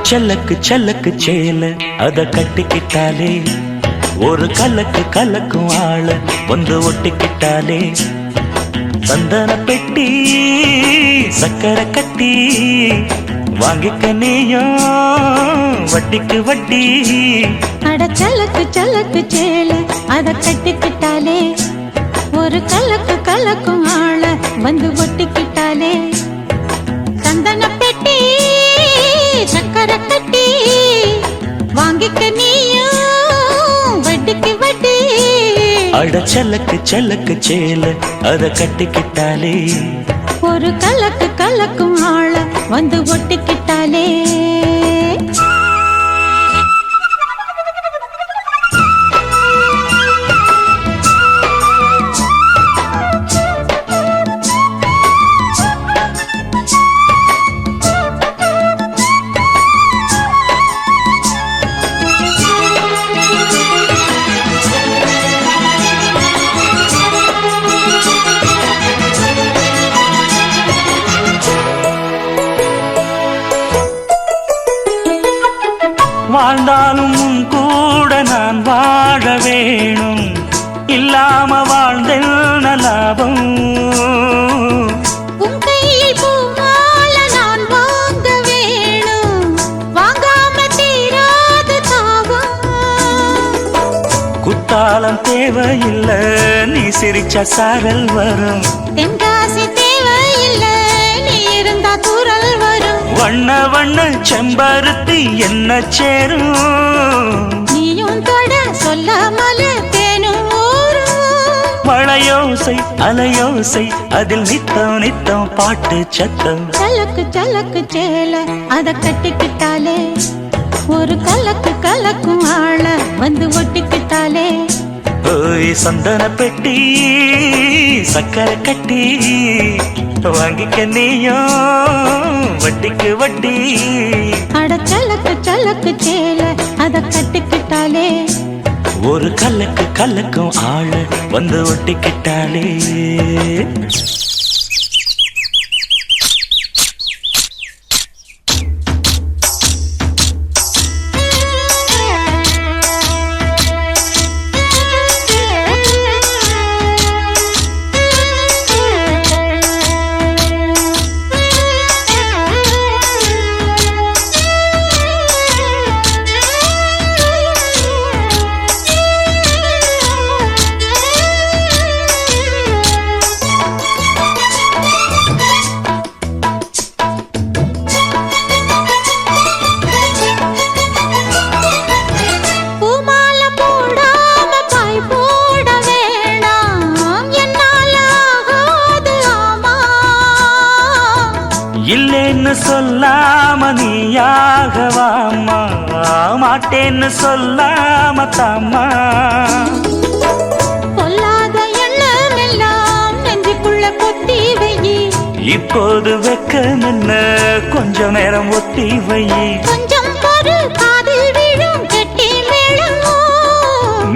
சல்லக்கு சல்லக்கு சேல அத கட்டிக்கிட்டாலே ஒரு கலக்கு கலக்கும் ஆள வந்து ஒட்டிக்கிட்டாலே சந்தன பெட்டி சக்கரை கட்டி வாங்கிக்க நீயும் வட்டிக்கு வட்டி. அட சல்லக்கு சல்லக்கு சேல அத கட்டிக்கிட்டாலே ஒரு கலக்கு கலக்கும் ஆள வந்து ஒட்டிக்கிட்டாலே சந்தன பெட்டி சக்கரை கட்டி வாங்கிக்க நீயும் வட்டிக்கு வட்டி. அட சல்லக்கு சல்லக்கு சேல அத கட்டிக்கிட்டாலே ஒரு கலக்கு கலக்கும் ஆள வந்து ஒட்டிக்கிட்டாலே. வாழ்ந்தாலும் உன் கூட நான் வாழ வேணும், இல்லாம வாழ்ந்தென்ன லாபம். உன் கையில் பூமால நான் வாங்க வேணும், வாங்காம தீராத தாகம். குத்தாலம் தேவையில்லை, நீ சிரிச்ச சாரல் வரும். தென்காசி தேவையில்லை, நீ இருந்தா தூரல் வரும். வண்ண வண்ண செம்பருத்தி என்ன சேரும், நீயும் தொட சொல்லாமல தேனும் ஊரும். மழையோசை அலையோசை அதில் நித்தம் நித்தம் பாட்டு சத்தம். சலக்கு சலக்கு சேல அத கட்டிக்கிட்டாலே ஒரு கலக்கு கலக்கும் ஆள வந்து ஒட்டிக்கிட்டாலே. ஓய் சந்தன பெட்டி சக்கரை கட்டி வாங்கிக்க நீயும் வட்டிக்கு வட்டி. அட சலக்கு சலக்கு சேல அத கட்டிக்கிட்டாலே ஒரு கலக்கு கலக்கும் ஆள வந்து ஒட்டிக்கிட்டாலே. இல்லேன்னு சொல்லாம நீயாகவாமா, மாட்டேன்னு சொல்லாம தாமா. பொல்லாத எண்ணம் எல்லாம் நெஞ்சுக்குள்ள கொத்தி வையி, இப்போது வெக்கமென்ன கொஞ்ச நேரம் ஒத்தி வையி. கொஞ்சம் பொறு காதில் விழும் கெட்டி மேளம்.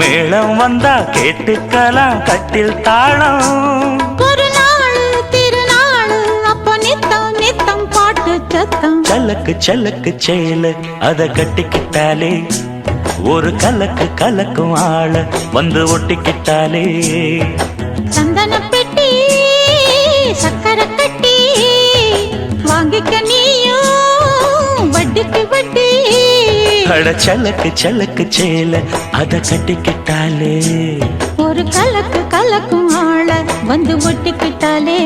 மேளம் வந்தா கேட்டுக்கலாம் கட்டில் தாளம். ஒரு நாள் திருநாள் அப்ப நித்தம் நித்தம் பாட்டு சத்தம். சலக்கு சலக்கு சேல அத கட்டிக்கிட்டாலே ஒரு கலக்கு கலக்கும் ஆள வந்து ஒட்டிக்கிட்டாலே. சந்தன பெட்டி சக்கரை கட்டி வாங்கிக்க நீயும் வட்டிக்கு வட்டி. அட சலக்கு சலக்கு சேல அத கட்டிக்கிட்டாலே ஒரு கலக்கு கலக்கும் ஆள வந்து ஒட்டிக்கிட்டாலே.